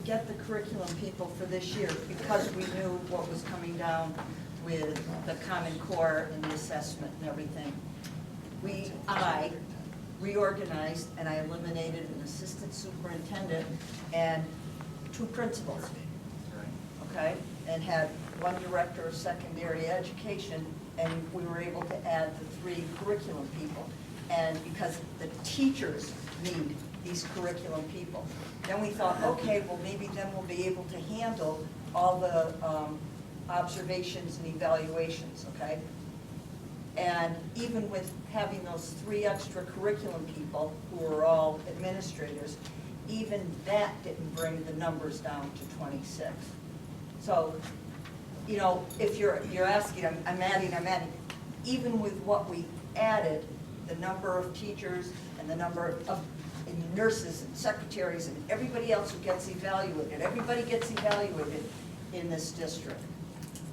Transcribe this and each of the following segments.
get the curriculum people for this year, because we knew what was coming down with the Common Core and the assessment and everything, I reorganized and I eliminated an assistant superintendent and 2 principals, okay? And had 1 director of secondary education, and we were able to add the 3 curriculum people. And because the teachers need these curriculum people. Then we thought, okay, well, maybe then we'll be able to handle all the observations and evaluations, okay? And even with having those 3 extra curriculum people, who are all administrators, even that didn't bring the numbers down to 26. So, you know, if you're asking, I'm adding, even with what we added, the number of teachers and the number of nurses and secretaries and everybody else who gets evaluated, everybody gets evaluated in this district.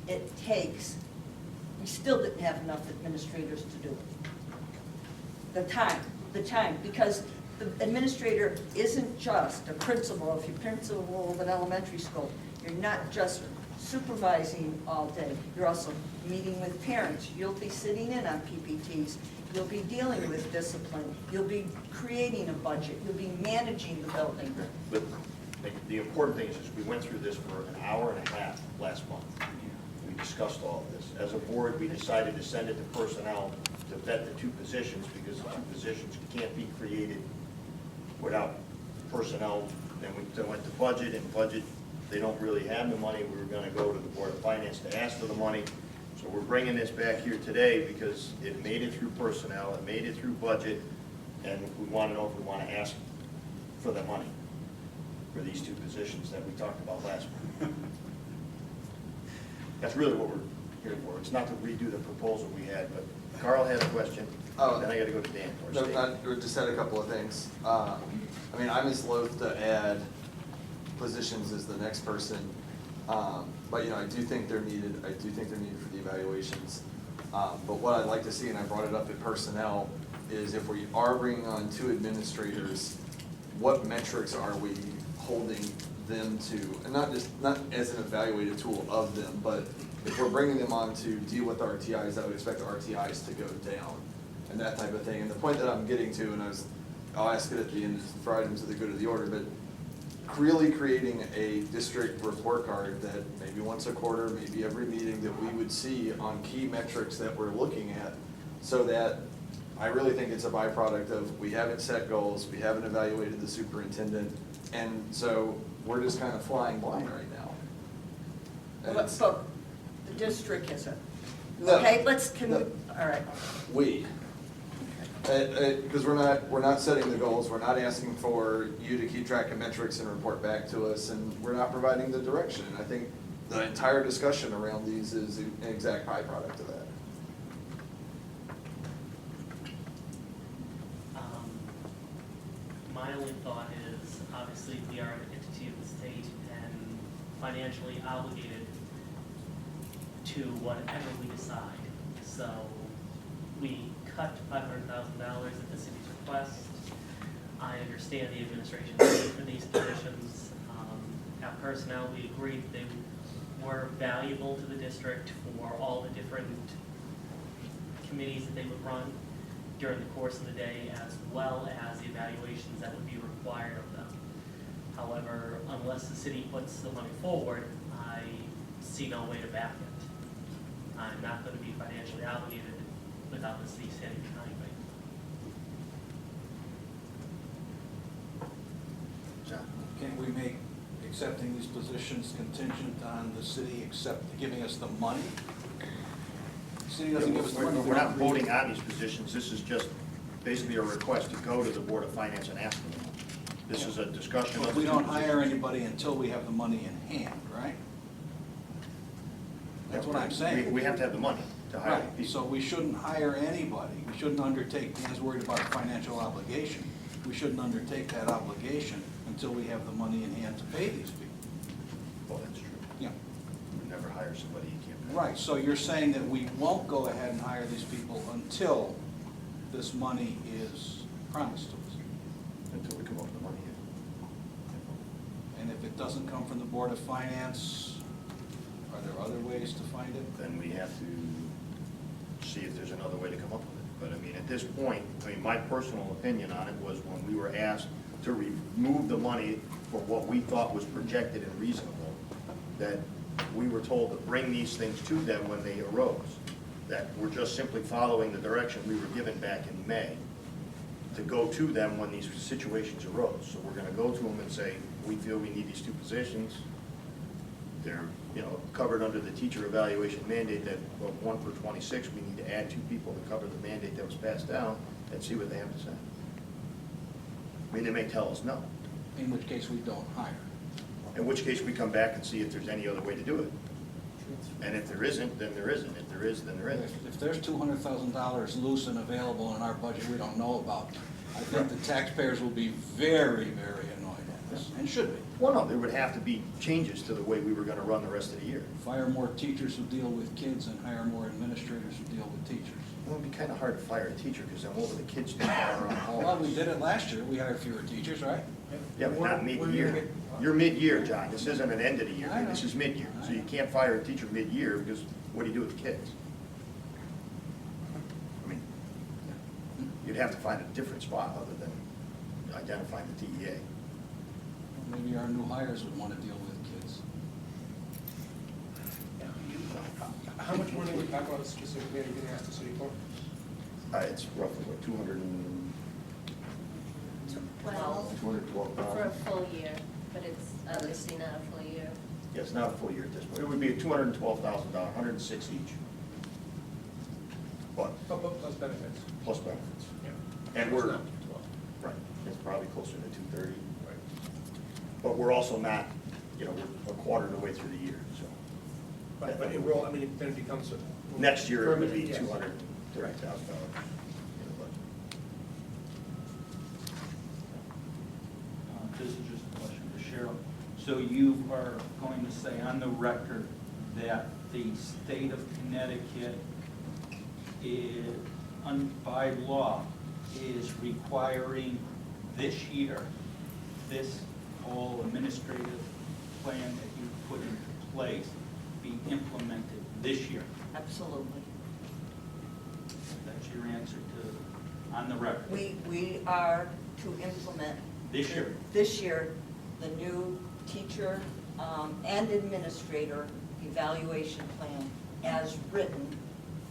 It takes, we still didn't have enough administrators to do it. The time, because the administrator isn't just a principal. If you're principal of an elementary school, you're not just supervising all day. You're also meeting with parents. You'll be sitting in on PPTs. You'll be dealing with discipline. You'll be creating a budget. You'll be managing the building. But the important thing is we went through this for an hour and a half last month. We discussed all of this. As a board, we decided to send it to personnel to vet the 2 positions, because the 2 positions can't be created without personnel. Then we went to budget, and budget, they don't really have the money. We were going to go to the Board of Finance to ask for the money. So we're bringing this back here today because it made it through personnel, it made it through budget, and we want to know if we want to ask for the money for these 2 positions that we talked about last month. That's really what we're here for. It's not to redo the proposal we had, but Carl had a question, then I got to go to Dan for a No, statement. just had a couple of things. I mean, I'm as loath to add positions as the next person, but you know, I do think they're needed. I do think they're needed for the evaluations. But what I'd like to see, and I brought it up at personnel, is if we are bringing on 2 administrators, what metrics are we holding them to? And not as an evaluated tool of them, but if we're bringing them on to deal with RTIs, I would expect the RTIs to go down and that type of thing. And the point that I'm getting to, and I'll ask it at the end for items of the good of the order, but really creating a district report card that maybe once a quarter, maybe every meeting, that we would see on key metrics that we're looking at, so that I really think it's a byproduct of we haven't set goals, we haven't evaluated the superintendent, and so we're just kind of flying blind right now. And But the district isn't. No. Okay, No. all right. Because we're not setting the goals, we're not asking for you to keep track of metrics and report back to us, and we're not providing the direction. And I think the entire discussion around these is an exact byproduct of that. My only thought is, obviously, we are an entity of the state and financially obligated to whatever we decide. So we cut $500,000 at the city's request. I understand the administration need for these positions. At personnel, we agreed that they were valuable to the district for all the different committees that they would run during the course of the day, as well as the evaluations that would be required of them. However, unless the city puts the money forward, I see no way to back it. I'm not going to be financially obligated without the city standing behind me. John? Can we make accepting these positions contingent on the city giving us the money? The city doesn't give us the money. We're not voting on these positions. This is just basically a request to go to the Board of Finance and ask for them. This is a discussion of. But we don't hire anybody until we have the money in hand, right? That's what I'm saying. We have to have the money to hire Right, people. so we shouldn't hire anybody. We shouldn't undertake, Dan's worried about the financial obligation. We shouldn't undertake that obligation until we have the money in hand to pay these people. Well, that's true. Yeah. You never hire somebody you can't pay. Right, so you're saying that we won't go ahead and hire these people until this money is promised to us. Until we come up with the money. And if it it doesn't come from the Board of Finance, are there other ways to find it? Then we have to see if there's another way to come up with it. But I mean, at this point, I mean, my personal opinion on it was when we were asked to remove the money for what we thought was projected and reasonable, that we were told to bring these things to them when they arose. That we're just simply following the direction we were given back in May to go to them when these situations arose. So we're gonna go to them and say, we feel we need these two positions. They're, you know, covered under the teacher evaluation mandate that, well, 1 for 26, we need to add 2 people to cover the mandate that was passed down, and see what they have to say. I mean, they may tell us no, In which case we don't hire. in which case we come back and see if there's any other way to do it. And if there isn't, then there isn't. If there is, then there is. If there's $200,000 loose and available in our budget we don't know about, I think the taxpayers will be very, very annoyed at this, and should be. Well, no, there would have to be changes to the way we were gonna run the rest of the year. Fire more teachers who deal with kids and hire more administrators who deal with teachers. Well, it'd be kinda hard to fire a teacher, because then what would the kids do in our own homes? Well, we did it last year, we hired fewer teachers, right? Yeah, but not mid-year. You're mid-year, John, this isn't an end of the year, I know. this is mid-year. So you can't fire a teacher mid-year, because what do you do with the kids? I mean, you'd have to find a different spot other than identifying the DEA. Maybe our new hires would want to deal with kids. How much money are we talking about specifically are you going to ask the city for? It's roughly, what, 212,000? Well, for a full year, but it's obviously not a full year. Yeah, it's not a full year at this point. It would be $212,000, 106 each. But, Plus benefits. plus benefits. Yeah. And we're, It's not 12. right, it's probably closer to 230. Right. But we're also not, you know, we're a quarter of the way through the year, so. But it will, I mean, then it becomes a. Next year, it would be Yes. $230,000 in the budget. This is just a question for Cheryl. So you are going to say on the record that the state of Connecticut is, by law, is requiring this year, this whole administrative plan that you put into place be implemented this year? Absolutely. That's your answer to, on the record? We are to implement. This year? This year, the new teacher and administrator evaluation plan as written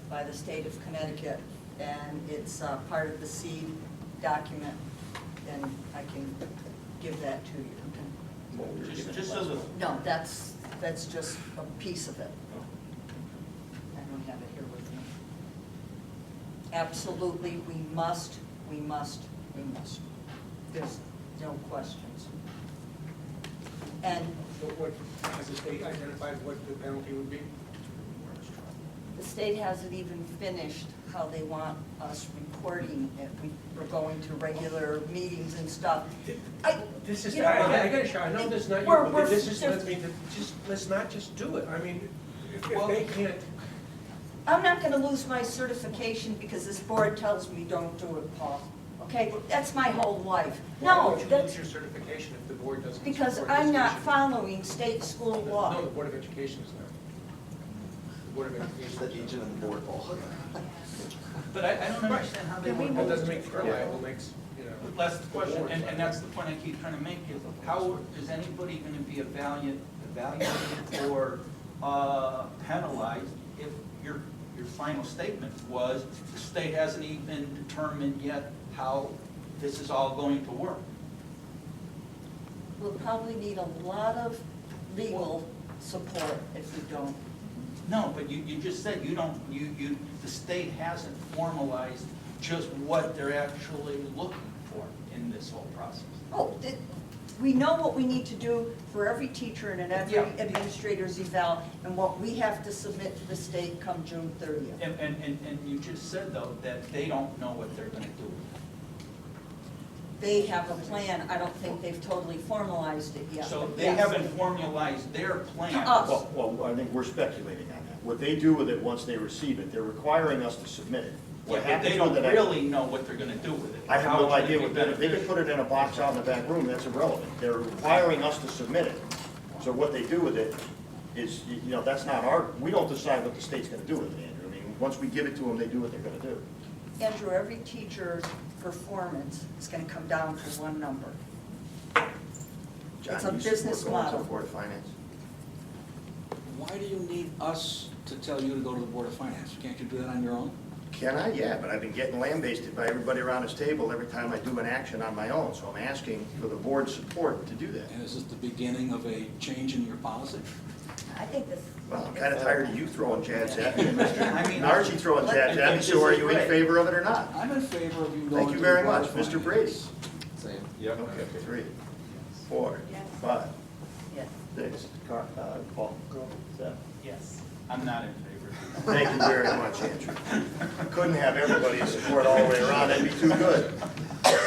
by the state of Connecticut. And it's part of the seed document, and I can give that to you. Just so the, No, that's just a piece of it. I don't have it here with me. Absolutely, we must. There's no questions. And What, has the state identified what the penalty would be? the state hasn't even finished how they want us reporting it. We're going to regular meetings and stuff. This is, You know I what? get you, I know this is not We're- you, we're but this is, just- let's not just do it. I mean, if Well- they can't, I'm not gonna lose my certification because this board tells me don't do it, Paul. Okay, that's my whole life. why No, would you lose that's your certification if the board doesn't because support this I'm not issue? following state school law. No, the Board of Education is not. The Board of It's Education. the agent of the board, Paul. but I don't understand how they work. That doesn't make her liable, makes, you know. That's the question, and that's the point I keep trying to make, is how is anybody gonna be evaluated or penalized if your final statement was, the state hasn't even determined yet how this is all going to work? We'll probably need a lot of legal support if we don't. No, but you just said you don't, the state hasn't formalized just what they're actually looking for in this whole process. Oh, we know what we need to do for every teacher and every Yeah. administrator's eval, and what we have to submit to the state come June 30th. And you just said, though, that they don't know what they're gonna do. They have a plan, I don't think they've totally formalized it yet. So but they yes. haven't formalized their plan. To us. Well, I think we're speculating on that. What they do with it once they receive it, they're requiring us to submit it. Yeah, What but happens they don't with it- really know what they're gonna do with it. I have How no it's gonna idea be what that, if they could beneficial. put it in a box out in the back room, that's irrelevant. They're requiring us to submit it. So what they do with it is, you know, that's not our, we don't decide what the state's gonna do with it, Andrew. I mean, once we give it to them, they do what they're gonna do. Andrew, every teacher's performance is gonna come down to one number. John, It's a you business support going to model. the Board of Finance? Why do you need us to tell you to go to the Board of Finance? Can't you do that on your own? Can I? Yeah, but I've been getting lambasted by everybody around this table every time I do an action on my own, so I'm asking for the board's support to do that. And is this the beginning of a change in your policy? I think this. Well, I'm kinda tired of you throwing jabs at me, and I Mr. mean, Nargi throwing jabs at me, so are you in favor of it or not? I'm in favor of you going Thank to you the very Board much. of Mr. Finance. Brady? Same. Okay, 3, 4, Yes. 5, Yes. 6, Paul, 7. Yes. I'm not in favor. Thank you very much, Andrew. Couldn't have everybody's support all the way around, that'd be too good.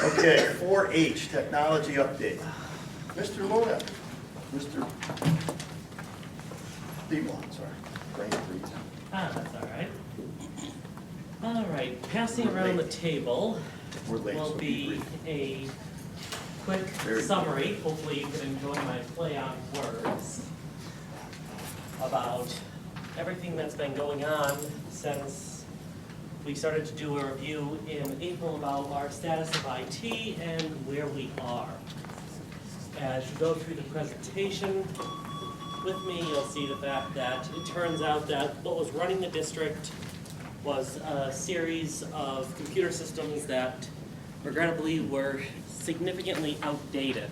Okay, 4H, technology update. Mr. Luna, Mr. Devlin, sorry. Brain freeze. Ah, that's all right. All right, passing around the table We're late, will so be brief. a quick Very summary. Hopefully you can enjoy my play on words about everything that's been going on since we started to do a review in April about our status of IT and where we are. As you go through the presentation with me, you'll see the fact that it turns out that what was running the district was a series of computer systems that regrettably were significantly outdated.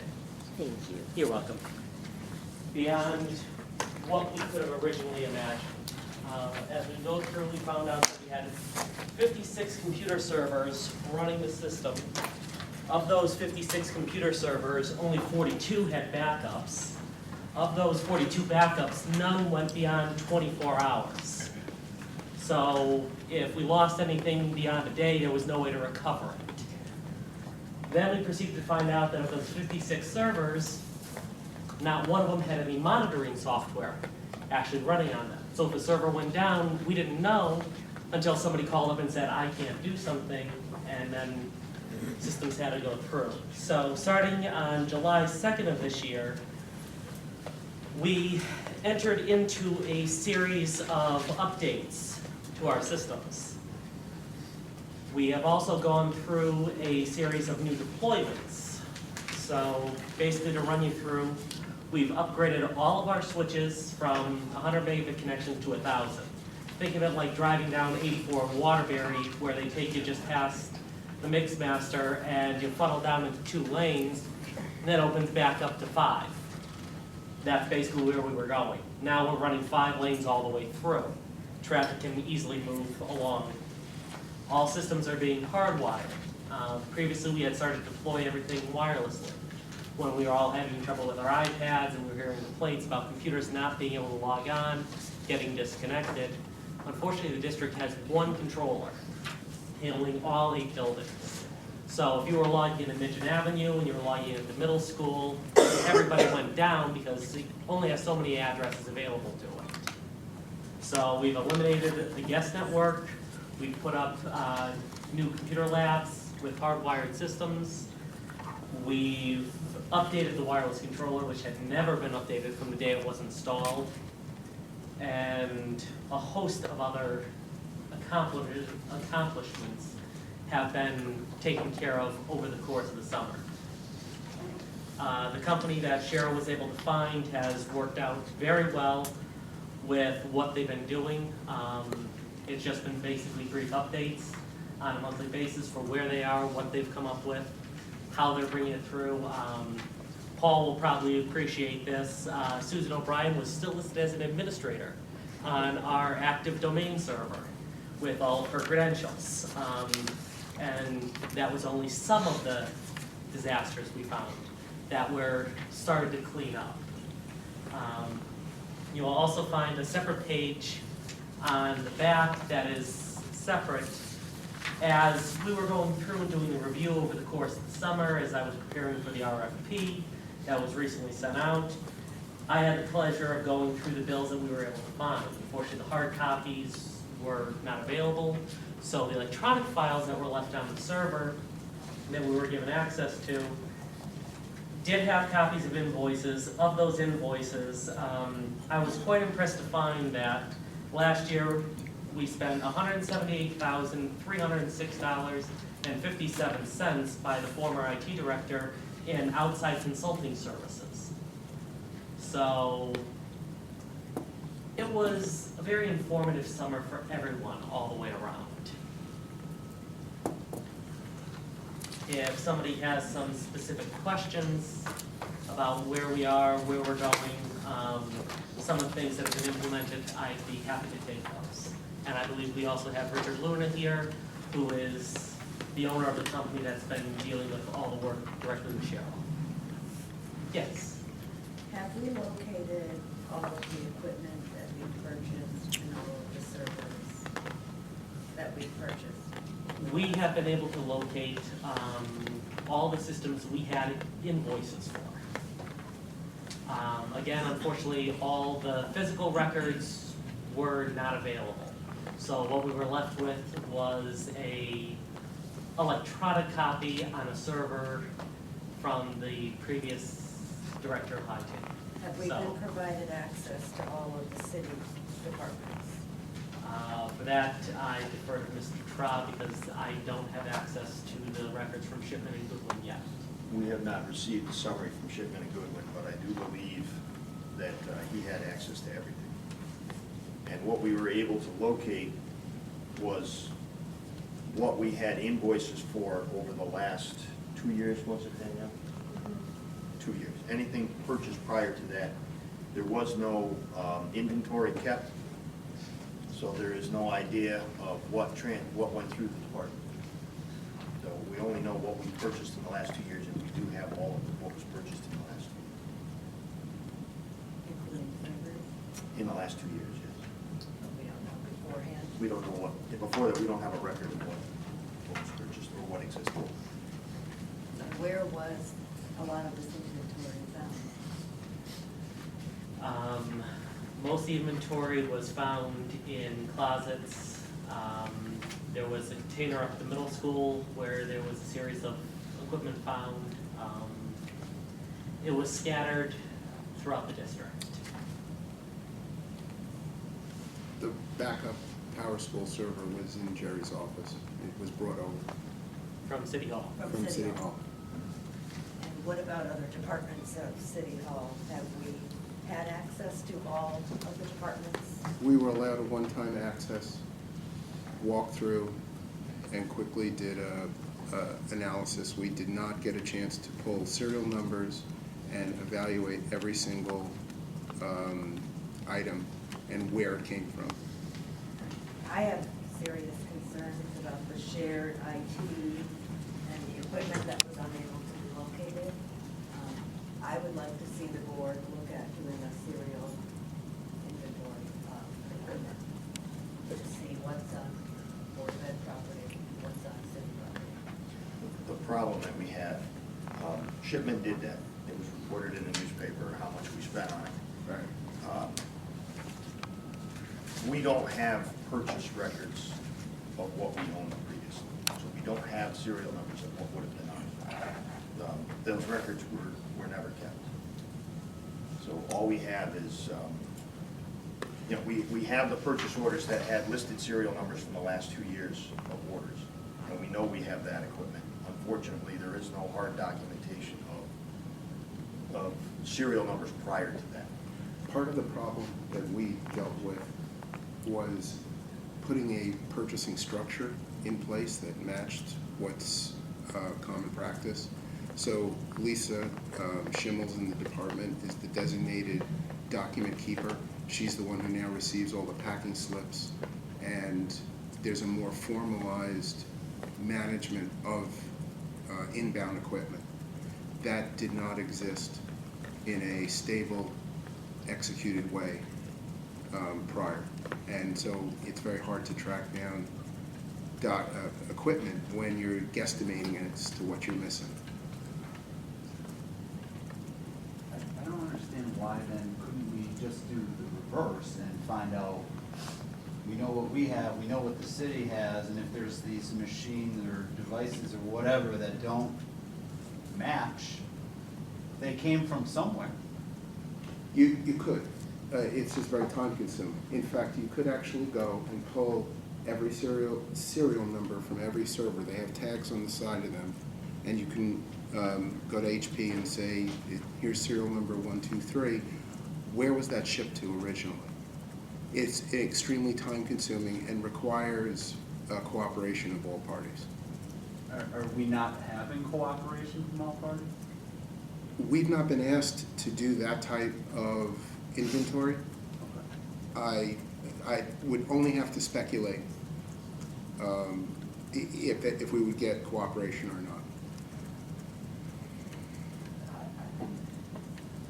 Thank you. You're welcome. Beyond what we could have originally imagined. As we go through, we found out that we had 56 computer servers running the system. Of those 56 computer servers, only 42 had backups. Of those 42 backups, none went beyond 24 hours. So if we lost anything beyond a day, there was no way to recover it. Then we proceeded to find out that of those 56 servers, not one of them had any monitoring software actually running on them. So if the server went down, we didn't know until somebody called up and said, I can't do something, and then systems had to go through. So starting on July 2nd of this year, we entered into a series of updates to our systems. We have also gone through a series of new deployments. So basically to run you through, we've upgraded all of our switches from 100 megabit connections to 1,000. Think of it like driving down 84 in Waterbury, where they take you just past the mix master and you funnel down into 2 lanes, and then opens back up to 5. That's basically where we were going. Now we're running 5 lanes all the way through. Traffic can easily move along. All systems are being hardwired. Previously, we had started to deploy everything wirelessly. When we were all having trouble with our iPads and we were hearing complaints about computers not being able to log on, getting disconnected. Unfortunately, the district has one controller handling all 8 buildings. So if you were logging in at Midget Avenue and you were logging in at the middle school, everybody went down because it only has so many addresses available to it. So we've eliminated the guest network. We've put up new computer labs with hardwired systems. We've updated the wireless controller, which had never been updated from the day it was installed, and a host of other accomplishments have been taken care of over the course of the summer. The company that Cheryl was able to find has worked out very well with what they've been doing. It's just been basically brief updates on a monthly basis for where they are, what they've come up with, how they're bringing it through. Paul will probably appreciate this. Susan O'Brien was still listed as an administrator on our active domain server with all of her credentials. And that was only some of the disasters we found that we're starting to clean up. You'll also find a separate page on the back that is separate. As we were going through and doing the review over the course of the summer, as I was preparing for the RFP that was recently sent out, I had the pleasure of going through the bills that we were able to find. Unfortunately, the hard copies were not available, so the electronic files that were left on the server that we were given access to did have copies of invoices. Of those invoices, I was quite impressed to find that last year we spent $178,306.57 by the former IT director in outside consulting services. So it was a very informative summer for everyone all the way around. If somebody has some specific questions about where we are, where we're going, some of the things that have been implemented, I'd be happy to take those. And I believe we also have Richard Luna here, who is the owner of the company that's been dealing with all the work directly with Cheryl. Yes? Have we located all of the equipment that we purchased and all of the servers that we purchased? We have been able to locate all the systems we had invoices for. Again, unfortunately, all the physical records were not available. So what we were left with was a electronic copy on a server from the previous director of IT. Have we So, been provided access to all of the city departments? For that, I defer to Mr. Traub because I don't have access to the records from Shipman and Goodwin yet. We have not received a summary from Shipman and Goodwin, but I do believe that he had access to everything. And what we were able to locate was what we had invoices for over the last 2 years, was it, Danielle? 2 years. Anything purchased prior to that, there was no inventory kept, so there is no idea of what went through the department. So we only know what we purchased in the last 2 years, and we do have all of what was purchased in the last 2 years. Including servers? In the last 2 years, yes. But we don't know beforehand? We don't know what, before that, we don't have a record of what was purchased or what existed. So where was a lot of this inventory found? Most of the inventory was found in closets. There was a container up at the middle school where there was a series of equipment found. It was scattered throughout the district. The backup Power School server was in Jerry's office. It was brought over From City Hall. from City Hall. And what about other departments of City Hall? Have we had access to all of the departments? We were allowed a one-time access, walk through, and quickly did a analysis. We did not get a chance to pull serial numbers and evaluate every single item and where it came from. I have serious concerns about the shared IT and the equipment that was unable to be located. I would like to see the board look at doing a serial inventory of equipment to see what's on Board of Ed property, what's on city property. The problem that we have, Shipman did that. It was reported in the newspaper how much we spent on it. Right. We don't have purchase records of what we owned previously. So we don't have serial numbers of what would have been ours. Those records were never kept. So all we have is, we have the purchase orders that had listed serial numbers from the last 2 years of orders. And we know we have that equipment. Unfortunately, there is no hard documentation of serial numbers prior to that. Part of the problem that we dealt with was putting a purchasing structure in place that matched what's common practice. So Lisa Schimmels in the department is the designated document keeper. She's the one who now receives all the packing slips, and there's a more formalized management of inbound equipment. That did not exist in a stable, executed way prior. And so it's very hard to track down equipment when you're guesstimating as to what you're missing. I don't understand why then couldn't we just do the reverse and find out, we know what we have, we know what the city has, and if there's these machines or devices or whatever that don't match, they came from somewhere. You could. It's just very time consuming. In fact, you could actually go and pull every serial number from every server. They have tags on the side of them, and you can go to HP and say, here's serial number 123. Where was that shipped to originally? It's extremely time consuming and requires cooperation of all parties. Are we not having cooperation from all parties? We've not been asked to do that type of inventory. I would only have to speculate if we would get cooperation or not.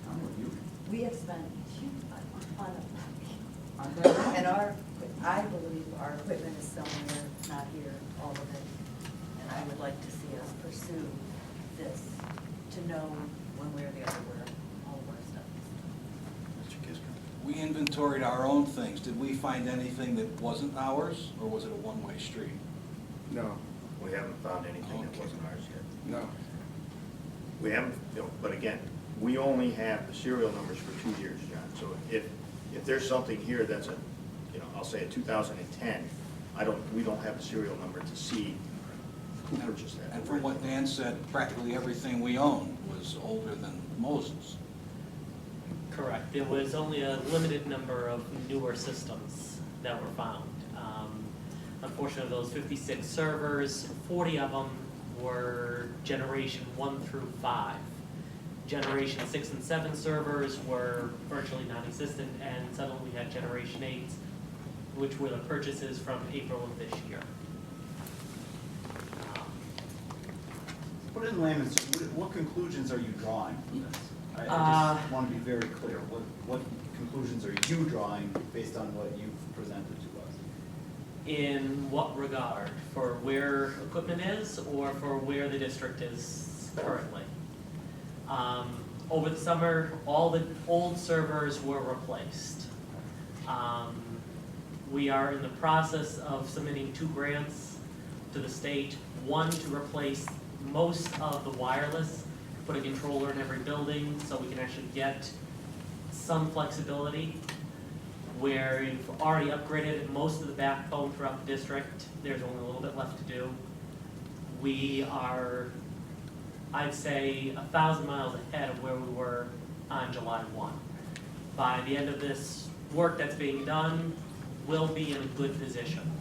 I'm with you. We have spent a huge amount of money on that, and I believe our equipment is somewhere, not here, all of it. And I would like to see us pursue this, to know one way or the other where all of our stuff is. Mr. Kiska? We inventoried our own things. Did we find anything that wasn't ours, or was it a one-way street? No, We haven't found anything that Okay. wasn't ours yet. no. We haven't, but again, we only have the serial numbers for 2 years, John. So if there's something here that's I'll say a 2010, we don't have the serial number to see who purchased that. And from what Dan said, practically everything we owned was older than Moses. Correct. There was only a limited number of newer systems that were found. Unfortunately, those 56 servers, 40 of them were generation 1 through 5. Generation 6 and 7 servers were virtually non-existent, and suddenly we had generation 8, which were the purchases from April of this year. Put it in layman's, what conclusions are you drawing from this? I just want to be very clear. What conclusions are you drawing based on what you've presented to us? In what regard? For where equipment is, or for where the district is currently? Over the summer, all the old servers were replaced. We are in the process of submitting 2 grants to the state. One to replace most of the wireless, put a controller in every building so we can actually get some flexibility. Where we've already upgraded most of the backbone throughout the district, there's only a little bit left to do. We are, I'd say, 1,000 miles ahead of where we were on July 1. By the end of this work that's being done, we'll be in a good position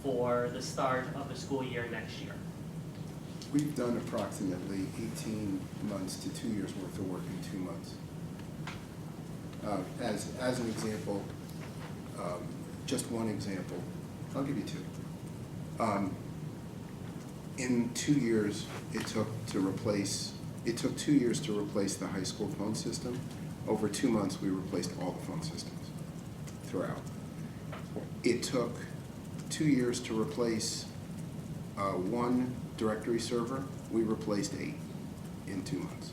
for the start of the school year next year. We've done approximately 18 months to 2 years worth of work in 2 months. As an example, just one example, I'll give you 2. In 2 years, it took 2 years to replace the high school phone system. Over 2 months, we replaced all the phone systems throughout. It took 2 years to replace 1 directory server. We replaced 8 in 2 months.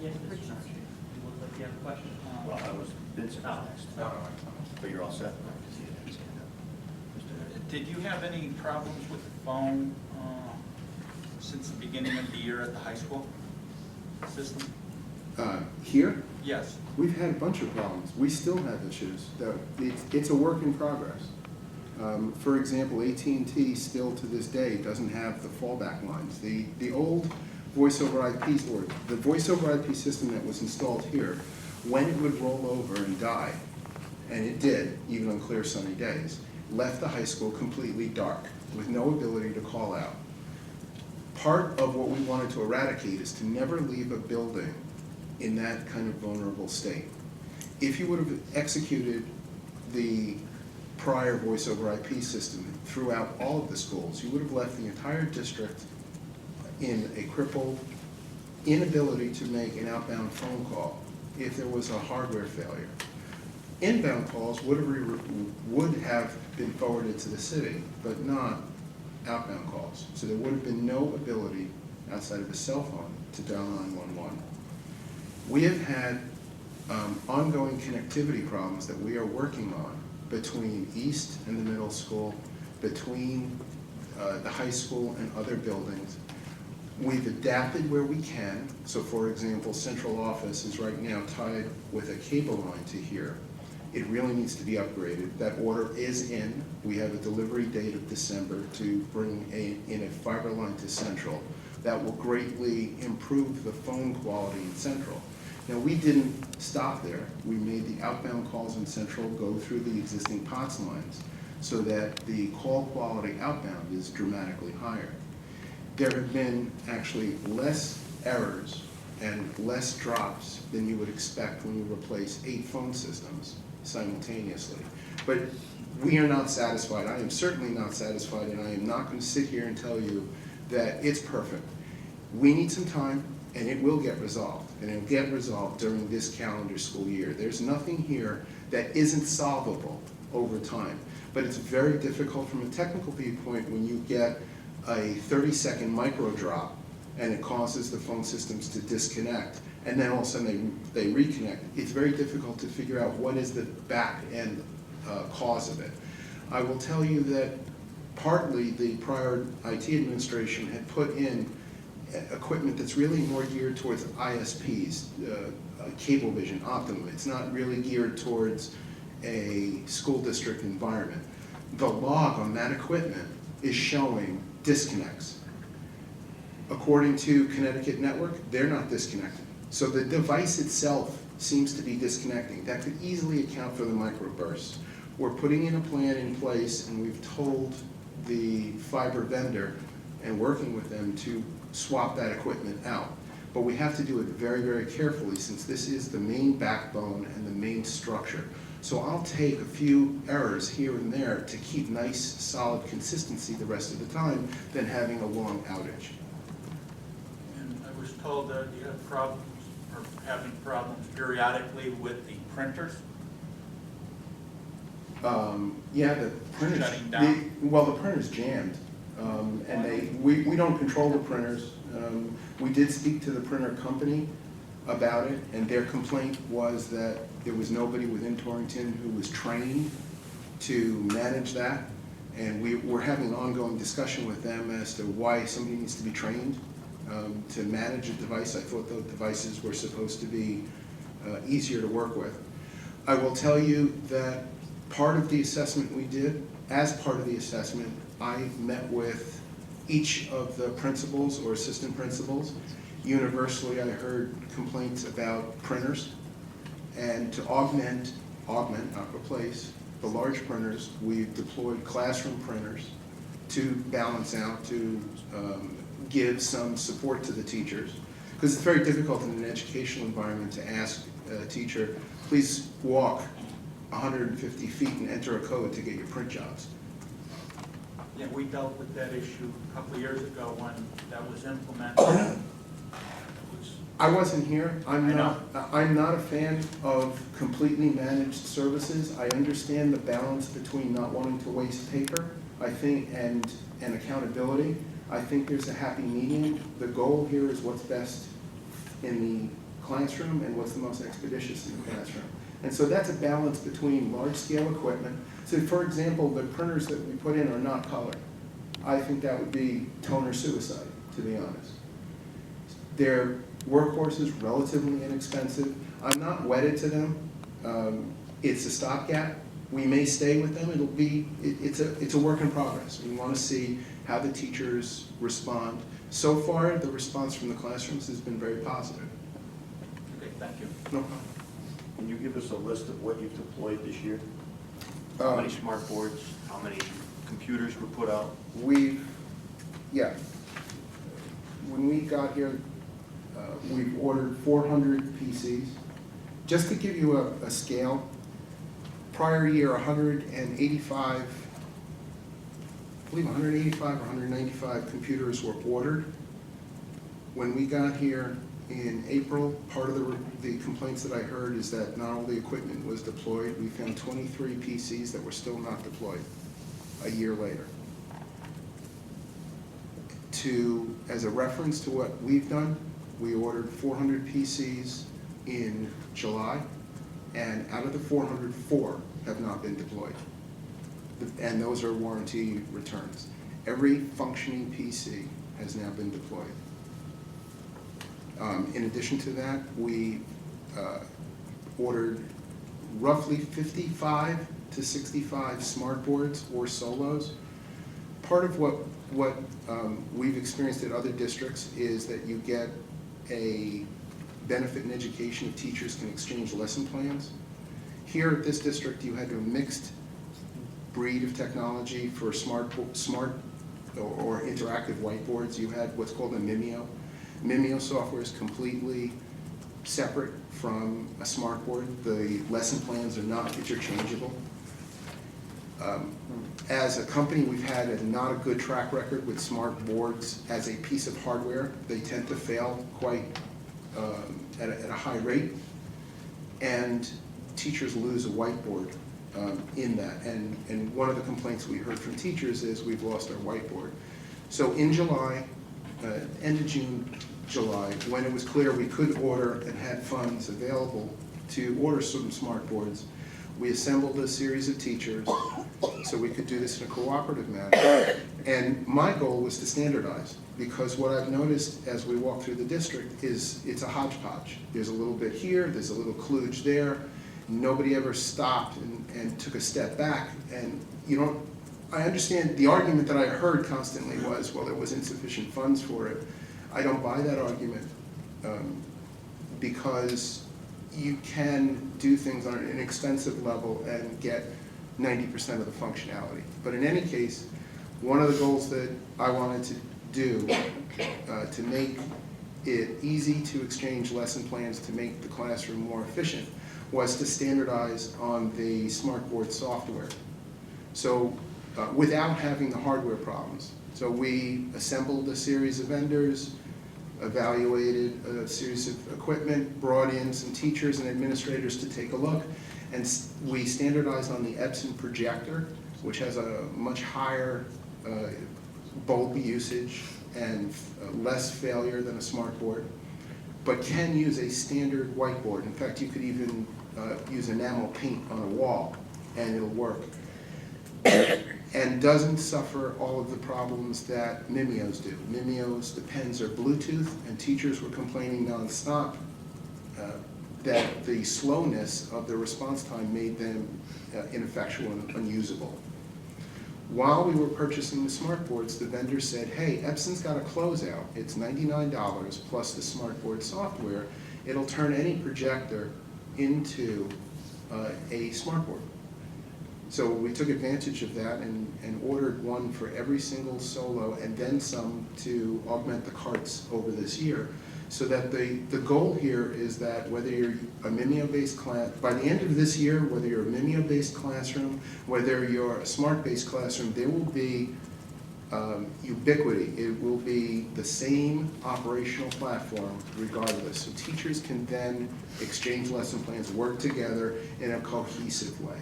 Yes, Mr. Sargent, you look like you have a question? Well, I was Vincent was next. But you're all set. Did you have any problems with the phone since the beginning of the year at the high school system? Here, Yes. we've had a bunch of problems. We still have issues. It's a work in progress. For example, AT&T still to this day doesn't have the fallback lines. The old voice over IP, or the voice over IP system that was installed here, when it would roll over and die, and it did, even on clear sunny days, left the high school completely dark with no ability to call out. Part of what we wanted to eradicate is to never leave a building in that kind of vulnerable state. If you would have executed the prior voice over IP system throughout all of the schools, you would have left the entire district in a crippled inability to make an outbound phone call if there was a hardware failure. Inbound calls would have been forwarded to the city, but not outbound calls. So there would have been no ability outside of a cell phone to dial 911. We have had ongoing connectivity problems that we are working on between East and the middle school, between the high school and other buildings. We've adapted where we can. So for example, central office is right now tied with a cable line to here. It really needs to be upgraded. That order is in. We have a delivery date of December to bring in a fiber line to central. That will greatly improve the phone quality in central. Now, we didn't stop there. We made the outbound calls in central go through the existing POTS lines so that the call quality outbound is dramatically higher. There have been actually less errors and less drops than you would expect when you replace 8 phone systems simultaneously. But we are not satisfied. I am certainly not satisfied, and I am not going to sit here and tell you that it's perfect. We need some time, and it will get resolved, and it will get resolved during this calendar school year. There's nothing here that isn't solvable over time, but it's very difficult from a technical viewpoint when you get a 30-second micro drop and it causes the phone systems to disconnect, and then all of a sudden they reconnect. It's very difficult to figure out what is the back end cause of it. I will tell you that partly the prior IT administration had put in equipment that's really more geared towards ISPs, Cablevision, Optimum. It's not really geared towards a school district environment. The log on that equipment is showing disconnects. According to Connecticut Network, they're not disconnected. So the device itself seems to be disconnecting. That could easily account for the microbursts. We're putting in a plan in place, and we've told the fiber vendor and working with them to swap that equipment out. But we have to do it very, very carefully since this is the main backbone and the main structure. So I'll take a few errors here and there to keep nice, solid consistency the rest of the time than having a long outage. And I was told that you have problems, or having problems periodically with the printers. Yeah, the printers. Shutting down? Well, the printer's jammed, and we don't control the printers. We did speak to the printer company about it, and their complaint was that there was nobody within Torrington who was trained to manage that, and we're having an ongoing discussion with them as to why somebody needs to be trained to manage a device. I thought those devices were supposed to be easier to work with. I will tell you that part of the assessment we did, as part of the assessment, I met with each of the principals or assistant principals. Universally, I heard complaints about printers, and to augment, not replace, the large printers, we've deployed classroom printers to balance out, to give some support to the teachers. Because it's very difficult in an educational environment to ask a teacher, please walk 150 feet and enter a code to get your print jobs. Yeah, we dealt with that issue a couple of years ago when that was implemented. I wasn't here. I'm I know. not a fan of completely managed services. I understand the balance between not wanting to waste paper, I think, and accountability. I think there's a happy medium. The goal here is what's best in the classroom and what's the most expeditious in the classroom. And so that's a balance between large-scale equipment. So for example, the printers that we put in are not color. I think that would be toner suicide, to be honest. They're workhorses, relatively inexpensive. I'm not wedded to them. It's a stopgap. We may stay with them. It's a work in progress. We want to see how the teachers respond. So far, the response from the classrooms has been very positive. Okay, thank you. No problem. Can you give us a list of what you've deployed this year? How many smart boards, how many computers were put out? When we got here, we've ordered 400 PCs. Just to give you a scale, prior year 185, I believe 185 or 195 computers were ordered. When we got here in April, part of the complaints that I heard is that not all the equipment was deployed. We found 23 PCs that were still not deployed a year later. As a reference to what we've done, we ordered 400 PCs in July, and out of the 400, 4 have not been deployed. And those are warranty returns. every functioning PC has now been deployed. In addition to that, we ordered roughly 55 to 65 smart boards or solos. Part of what we've experienced at other districts is that you get a benefit in education if teachers can exchange lesson plans. Here at this district, you had a mixed breed of technology for smart or interactive whiteboards. You had what's called a Mimeo. Mimeo software is completely separate from a smart board. The lesson plans are not interchangeable. As a company, we've had not a good track record with smart boards as a piece of hardware. They tend to fail quite at a high rate, and teachers lose a whiteboard in that. And one of the complaints we heard from teachers is we've lost our whiteboard. So in July, end of June, July, when it was clear we could order and had funds available to order some smart boards, we assembled a series of teachers so we could do this in a cooperative manner. And my goal was to standardize, because what I've noticed as we walk through the district is it's a hodgepodge. There's a little bit here, there's a little kludge there. Nobody ever stopped and took a step back. And I understand the argument that I heard constantly was, well, there was insufficient funds for it. I don't buy that argument because you can do things on an inexpensive level and get 90% of the functionality. But in any case, one of the goals that I wanted to do to make it easy to exchange lesson plans to make the classroom more efficient was to standardize on the smartboard software. So without having the hardware problems. So we assembled a series of vendors, evaluated a series of equipment, brought in some teachers and administrators to take a look, and we standardized on the Epson projector, which has a much higher bulb usage and less failure than a smart board, but can use a standard whiteboard. In fact, you could even use enamel paint on a wall and it'll work. And doesn't suffer all of the problems that Mimeos do. Mimeos, the pens are Bluetooth, and teachers were complaining nonstop that the slowness of the response time made them ineffectual and unusable. While we were purchasing the smart boards, the vendor said, hey, Epson's got a closeout. It's $99 plus the smart board software. It'll turn any projector into a smart board. So we took advantage of that and ordered one for every single solo and then some to augment the carts over this year. So that the goal here is that whether you're a Mimeo-based class, by the end of this year, whether you're a Mimeo-based classroom, whether you're a smart-based classroom, there will be ubiquity. It will be the same operational platform regardless. So teachers can then exchange lesson plans, work together in a cohesive way.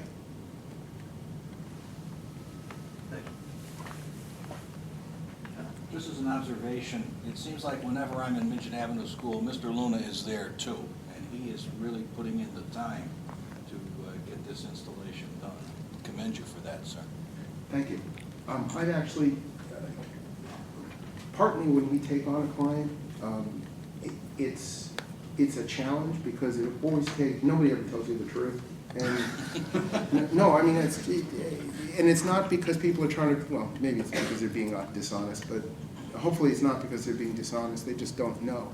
This is an observation. It seems like whenever I'm in Midget Avenue School, Mr. Luna is there too, and he is really putting in the time to get this installation done. Commend you for that, sir. Thank you. I'd actually, partly when we take on a client, it's a challenge because it always takes, nobody ever tells you the truth. And no, I mean, and it's not because people are trying to, well, maybe it's because they're being dishonest, but hopefully it's not because they're being dishonest, they just don't know.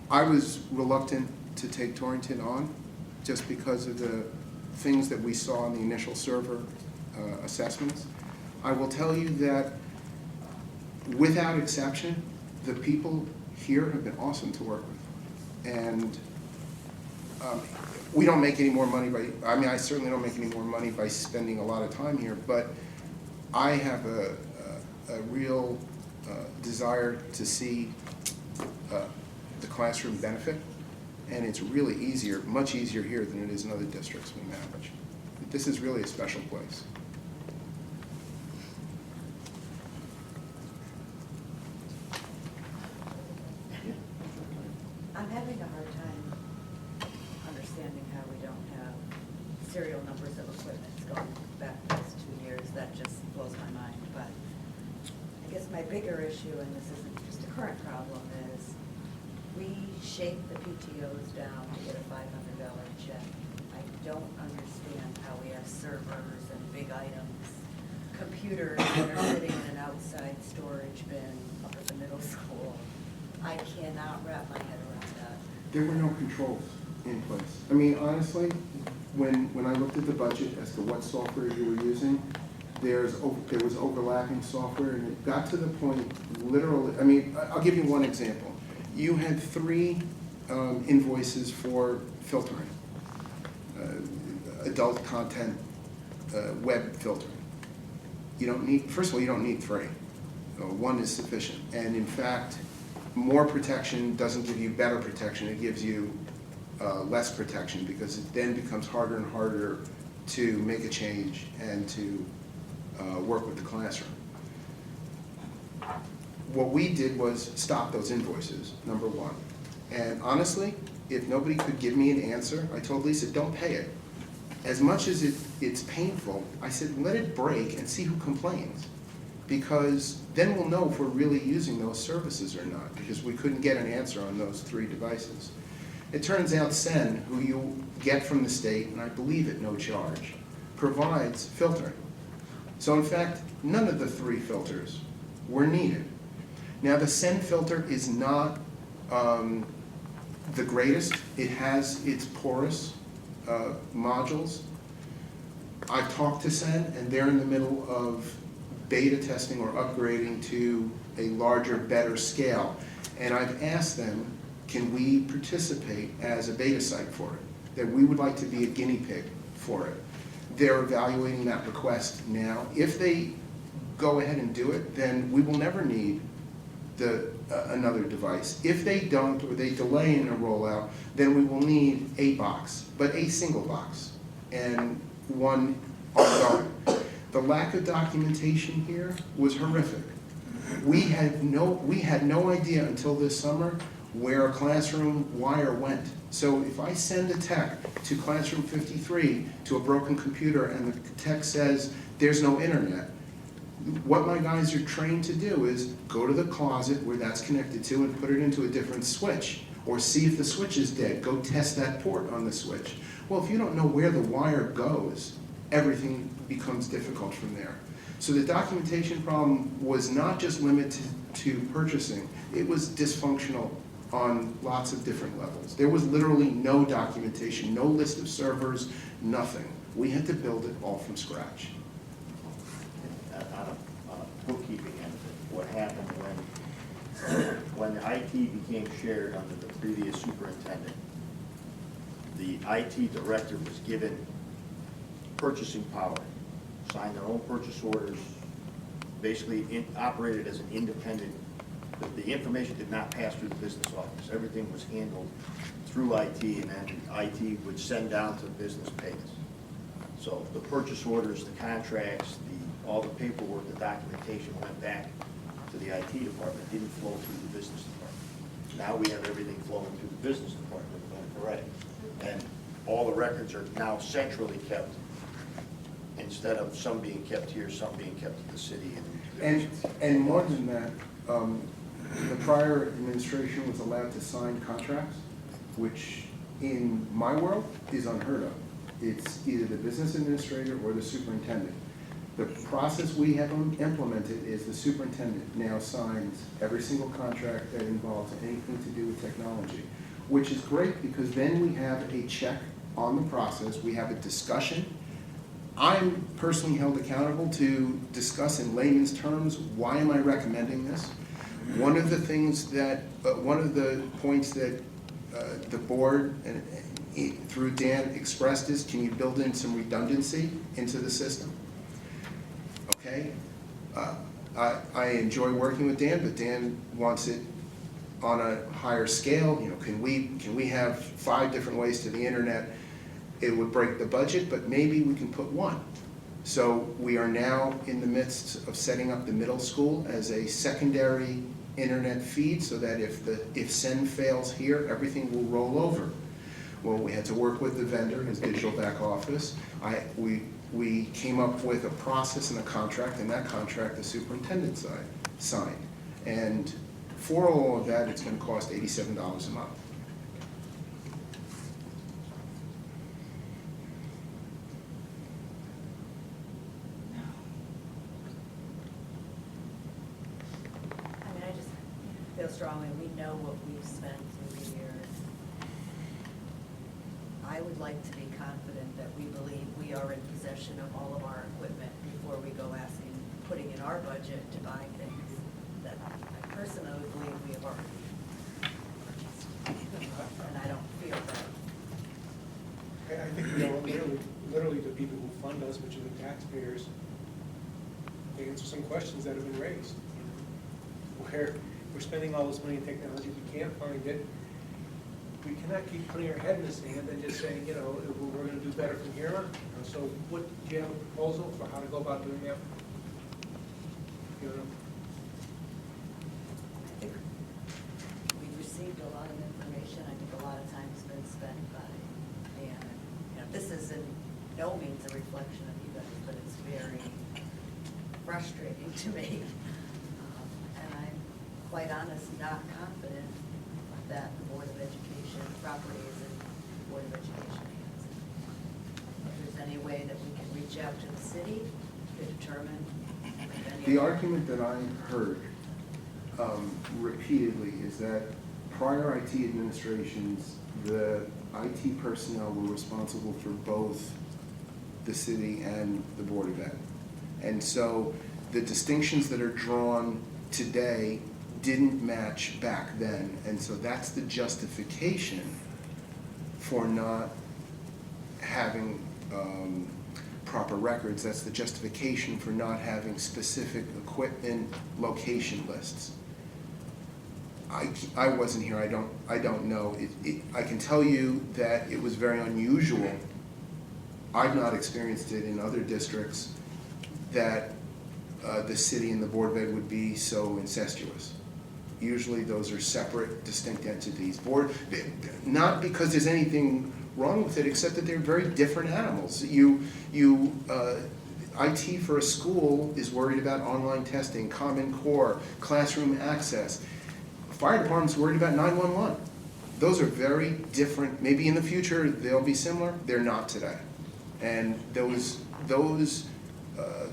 I was reluctant to take Torrington on just because of the things that we saw in the initial server assessments. I will tell you that without exception, the people here have been awesome to work with. And we don't make any more money by, I mean, I certainly don't make any more money by spending a lot of time here, but I have a real desire to see the classroom benefit, and it's really easier, much easier here than it is in other districts we manage. This is really a special place. I'm having a hard time understanding how we don't have serial numbers of equipment going back past 2 years. That just blows my mind. But bigger issue, and this isn't just a current problem, is we shake the PTOs down to get a $500 check. I don't understand how we have servers and big items, computers that are sitting in an outside storage bin up at the middle school. I cannot wrap my head around that. There were no controls in place. I mean, honestly, when I looked at the budget as to what software you were using, there was overlapping software, and it got to the point, literally, I mean, I'll give you one example. You had 3 invoices for filtering, adult content, web filtering. You don't need, first of all, you don't need 3. 1 is sufficient. And in fact, more protection doesn't give you better protection, it gives you less protection, because it then becomes harder and harder to make a change and to work with the classroom. What we did was stop those invoices, number 1. And honestly, if nobody could give me an answer, I told Lisa, don't pay it. As much as it's painful, I said, let it break and see who complains. Because then we'll know if we're really using those services or not, because we couldn't get an answer on those 3 devices. It turns out SEN, who you get from the state, and I believe at no charge, provides filtering. So in fact, none of the 3 filters were needed. Now the SEN filter is not the greatest. It has its porous modules. I've talked to SEN, and they're in the middle of beta testing or upgrading to a larger, better scale. And I've asked them, can we participate as a beta site for it? That we would like to be a guinea pig for it. They're evaluating that request now. If they go ahead and do it, then we will never need another device. If they don't, or they delay in a rollout, then we will need a box, but a single box, and one ongoing. The lack of documentation here was horrific. We had no idea until this summer where a classroom wire went. So if I send a tech to classroom 53 to a broken computer and the tech says there's no internet, what my guys are trained to do is go to the closet where that's connected to and put it into a different switch, or see if the switch is dead, go test that port on the switch. Well, if you don't know where the wire goes, everything becomes difficult from there. So the documentation problem was not just limited to purchasing, it was dysfunctional on lots of different levels. There was literally no documentation, no list of servers, nothing. We had to build it all from scratch. On a bookkeeping end of it, what happened when the IT became shared under the previous superintendent, the IT director was given purchasing power, signed their own purchase orders, basically operated as an independent. The information did not pass through the business office. Everything was handled through IT, and then IT would send down to the business pays. So the purchase orders, the contracts, all the paperwork, the documentation went back to the IT department, didn't flow through the business department. Now we have everything flowing through the business department, correct? And all the records are now centrally kept, instead of some being kept here, some being kept at the city. And more than that, the prior administration was allowed to sign contracts, which in my world is unheard of. It's either the business administrator or the superintendent. The process we have implemented is the superintendent now signs every single contract that involves anything to do with technology, which is great because then we have a check on the process, we have a discussion. I'm personally held accountable to discuss in layman's terms, why am I recommending this? One of the things that, one of the points that the board through Dan expressed is, can you build in some redundancy into the system? Okay, I enjoy working with Dan, but Dan wants it on a higher scale. You know, can we have 5 different ways to the internet? It would break the budget, but maybe we can put 1. So we are now in the midst of setting up the middle school as a secondary internet feed, so that if SEN fails here, everything will roll over. Well, we had to work with the vendor, his digital back office. We came up with a process and a contract, and that contract the superintendent signed. And for all of that, it's gonna cost $87 a month. I mean, I just feel strongly, we know what we've spent through the years. I would like to be confident that we believe we are in possession of all of our equipment before we go asking, putting in our budget to buy things that I personally believe we have already purchased. And I don't feel that. I think we all literally the people who fund us, which are the taxpayers, they answer some questions that have been raised. Where we're spending all this money in technology, we can't find it. We cannot keep putting our head in the sand and just saying, you know, we're gonna do better from here on. So what, do you have a proposal for how to go about doing that? You know? I think we've received a lot of information. I think a lot of time has been spent by, and, you know, this is in no means a reflection of you guys, but it's very frustrating to me. And I'm quite honest, not confident that the Board of Education property is in the Board of Education hands. If there's any way that we can reach out to the city to determine if any. The argument that I heard repeatedly is that prior IT administrations, the IT personnel were responsible for both the city and the Board of Ed. And so the distinctions that are drawn today didn't match back then. And so that's the justification for not having proper records. That's the justification for not having specific equipment location lists. I wasn't here, I don't know. I can tell you that it was very unusual. I've not experienced it in other districts that the city and the Board of Ed would be so incestuous. Usually those are separate, distinct entities. Not because there's anything wrong with it, except that they're very different animals. IT for a school is worried about online testing, Common Core, classroom access. Fire department's worried about 911. Those are very different. Maybe in the future they'll be similar. They're not today. And those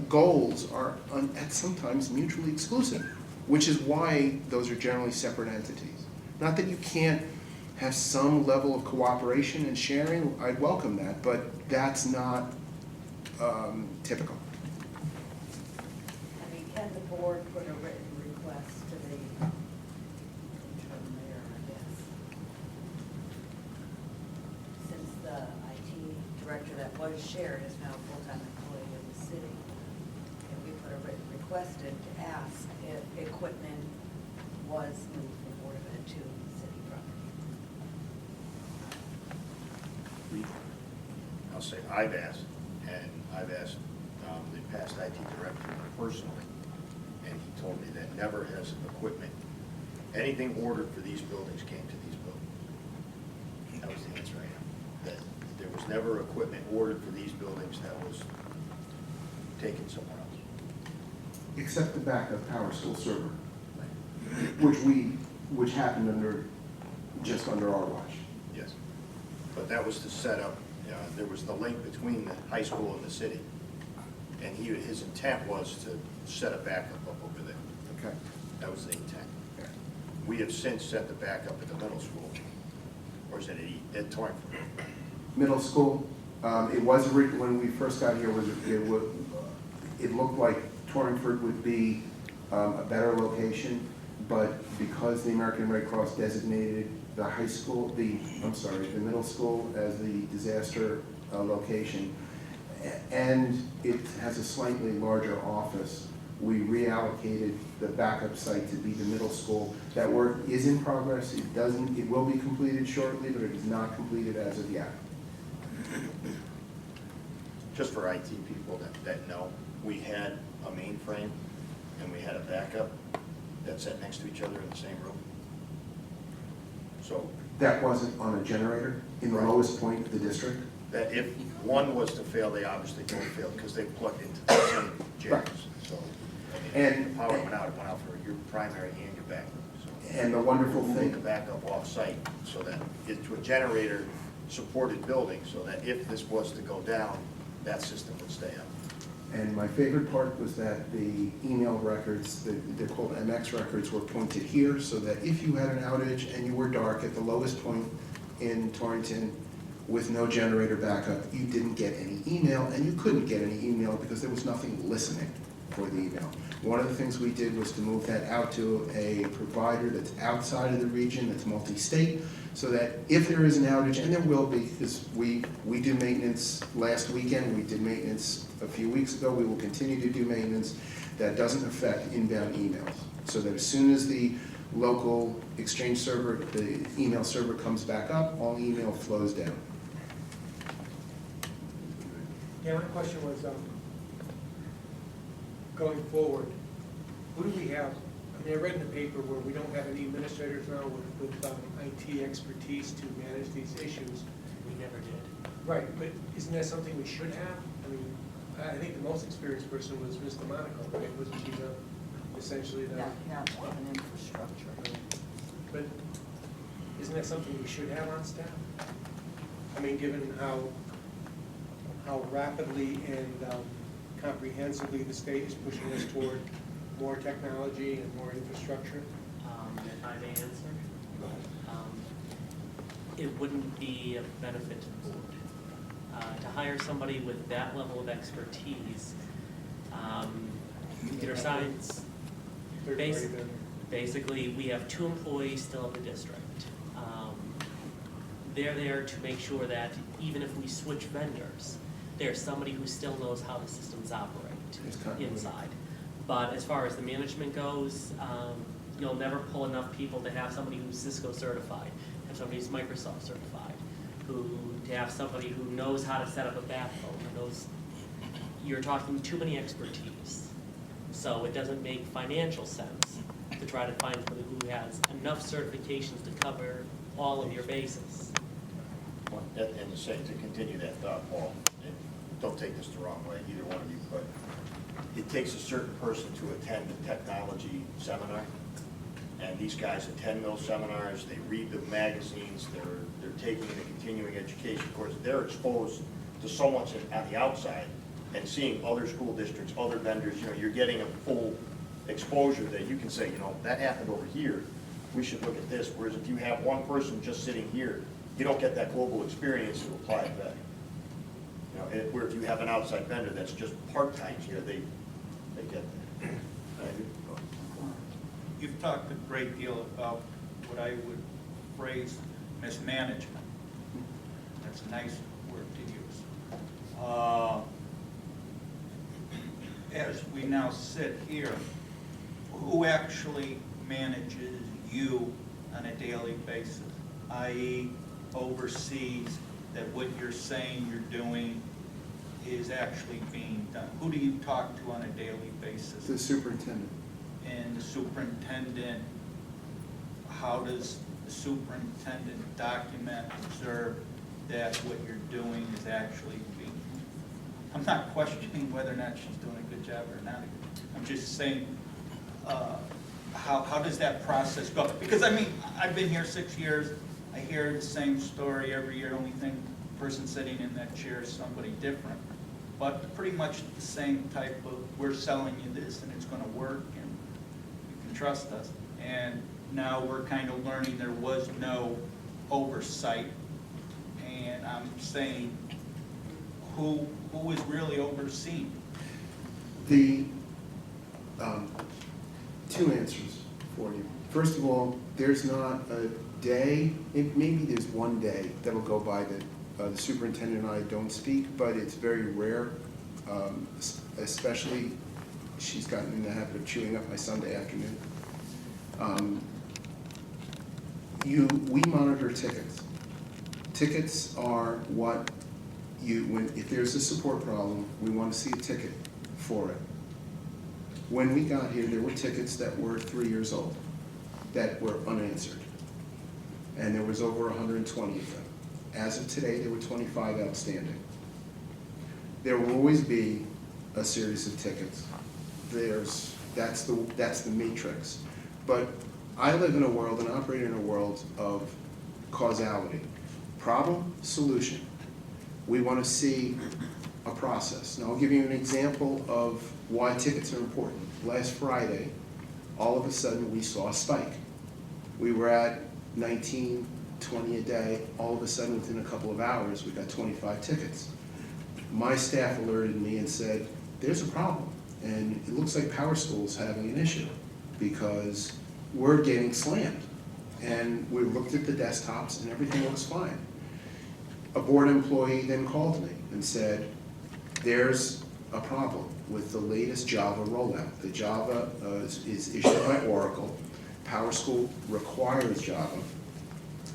goals are sometimes mutually exclusive, which is why those are generally separate entities. Not that you can't have some level of cooperation and sharing, I'd welcome that, but that's not typical. I mean, can the board put a written request to the interim mayor, I guess? Since the IT director that was shared is now a full-time employee of the city, can we put a written request in to ask if equipment was moved from Board of Ed to city property? I'll say I've asked the past IT director personally, and he told me that never has equipment, anything ordered for these buildings came to these buildings. That was the answer I had. That there was never equipment ordered for these buildings that was taken somewhere else. Except the backup power school server, which happened just under our watch. Yes. But that was to set up, there was the link between the high school and the city. And his intent was to set a backup up over there. Okay. That was the intent. Okay. We have since set the backup at the middle school. Or is it at Torringford? Middle school, it was, when we first got here, it looked like Torringford would be a better location, but because the American Red Cross designated the the middle school as the disaster location, and it has a slightly larger office, we reallocated the backup site to be the middle school. That work is in progress. It will be completed shortly, but it is not completed as of yet. Just for IT people that know, we had a mainframe and we had a backup that sat next to each other in the same room. So That wasn't on a generator in the Right. lowest point of the district? that if one was to fail, they obviously don't fail because they plugged into the same jams. So And the power went out for your primary and your backup. So And the wonderful moving thing, the backup off-site so that it's to a generator-supported building, so that if this was to go down, that system would stay up. and my favorite part was that the email records, they're called MX records, were pointed here, so that if you had an outage and you were dark at the lowest point in Torrington with no generator backup, you didn't get any email, and you couldn't get any email because there was nothing listening for the email. One of the things we did was to move that out to a provider that's outside of the region, that's multi-state, so that if there is an outage, and there will be, because we do maintenance last weekend, we did maintenance a few weeks ago, we will continue to do maintenance, that doesn't affect inbound emails. So that as soon as the local Exchange server, the email server comes back up, all email flows down. Yeah, my question was, going forward, who do we have? I mean, I read in the paper where we don't have any administrators now with IT expertise to manage these issues. We never did. Right, but isn't that something we should have? I mean, I think the most experienced person was Mr. Monaco, right? Wasn't she essentially the? Yeah, an infrastructure. But isn't that something we should have on staff? I mean, given how rapidly and comprehensively the state is pushing us toward more technology and more infrastructure? If I may answer, it wouldn't be a benefit to the board. To hire somebody with that level of expertise, computer science, Third-party vendor. basically, we have 2 employees still at the district. They're there to make sure that even if we switch vendors, there's somebody who still knows how the systems operate There's continuity. inside. But as far as the management goes, you'll never pull enough people to have somebody who's Cisco certified, have somebody who's Microsoft certified, to have somebody who knows how to set up a backbone, who knows, you're talking too many expertise. So it doesn't make financial sense to try to find somebody who has enough certifications to cover all of your bases. And the same, to continue that thought, Paul, and don't take this the wrong way, either one of you, but it takes a certain person to attend a technology seminar, and these guys attend those seminars, they read the magazines, they're taking the continuing education course, they're exposed to so much on the outside, and seeing other school districts, other vendors, you're getting a full exposure that you can say, that happened over here, we should look at this, whereas if you have one person just sitting here, you don't get that global experience to apply it back. Where if you have an outside vendor that's just part-time here, they get that. You've talked a great deal about what I would phrase mismanagement. That's a nice word to use. As we now sit here, who actually manages you on a daily basis, i.e. oversees that what you're saying you're doing is actually being done? Who do you talk to on a daily basis? The superintendent. And the superintendent, how does the superintendent document, observe that what you're doing is actually being? I'm not questioning whether or not she's doing a good job or not. I'm just saying, how does that process go? Because I mean, I've been here 6 years. I hear the same story every year. The only thing, the person sitting in that chair is somebody different. But pretty much the same type of, we're selling you this and it's going to work and you can trust us. And now we're kind of learning there was no oversight. And I'm saying, who is really overseeing? The two answers for you. First of all, there's not a day, maybe there's one day that'll go by that the superintendent and I don't speak, but it's very rare, especially she's gotten in the habit of chewing up my Sunday afternoon. We monitor tickets. Tickets are what if there's a support problem, we want to see a ticket for it. When we got here, there were tickets that were 3 years old that were unanswered. And there was over 120 of them. As of today, there were 25 outstanding. There will always be a series of tickets. There's That's the matrix. But I live in a world and operate in a world of causality. Problem, solution. We want to see a process. Now, I'll give you an example of why tickets are important. Last Friday, all of a sudden, we saw a spike. We were at 19, 20 a day. All of a sudden, within a couple of hours, we got 25 tickets. My staff alerted me and said, there's a problem. And it looks like Power School's having an issue because we're getting slammed. And we looked at the desktops and everything looks fine. A board employee then called me and said, there's a problem with the latest Java rollout. The Java is issued by Oracle. Power School requires Java.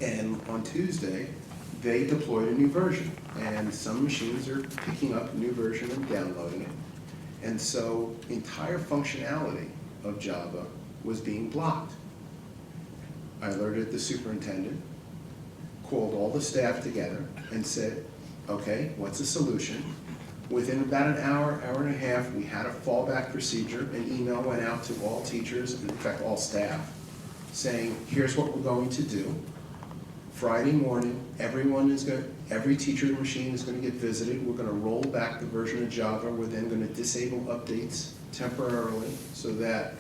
And on Tuesday, they deployed a new version. And some machines are picking up a new version and downloading it. And so entire functionality of Java was being blocked. I alerted the superintendent, called all the staff together and said, okay, what's the solution? Within about an hour, hour and a half, we had a fallback procedure. An email went out to all teachers, and in fact all staff, saying, here's what we're going to do. Friday morning, every teacher machine is going to get visited. We're going to roll back the version of Java. We're then going to disable updates temporarily so that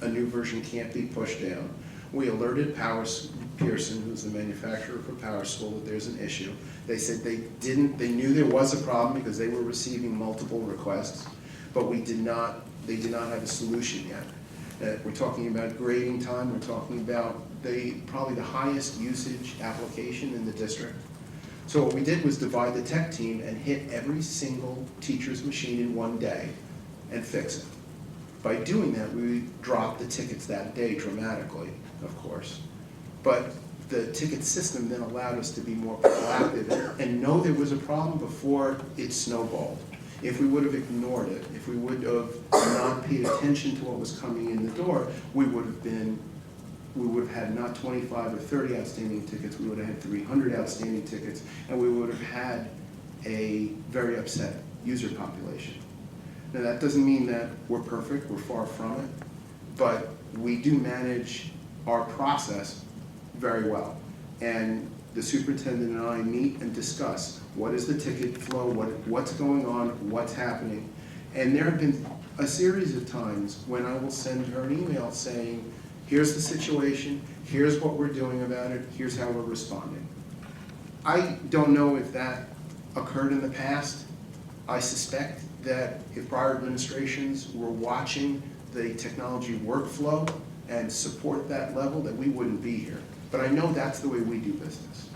a new version can't be pushed down. We alerted Pearson, who's the manufacturer for Power School, that there's an issue. They said they knew there was a problem because they were receiving multiple requests, but they did not have a solution yet. We're talking about grading time, we're talking about probably the highest usage application in the district. So what we did was divide the tech team and hit every single teacher's machine in one day and fix it. By doing that, we dropped the tickets that day dramatically, of course. But the ticket system then allowed us to be more proactive and know there was a problem before it snowballed. If we would have ignored it, if we would have not paid attention to what was coming in the door, we would have had not 25 or 30 outstanding tickets, we would have had 300 outstanding tickets, and we would have had a very upset user population. Now that doesn't mean that we're perfect, we're far from it, but we do manage our process very well. And the superintendent and I meet and discuss what is the ticket flow, what's going on, what's happening. And there have been a series of times when I will send her an email saying, here's the situation, here's what we're doing about it, here's how we're responding. I don't know if that occurred in the past. I suspect that if prior administrations were watching the technology workflow and support that level, that we wouldn't be here. But I know that's the way we do business.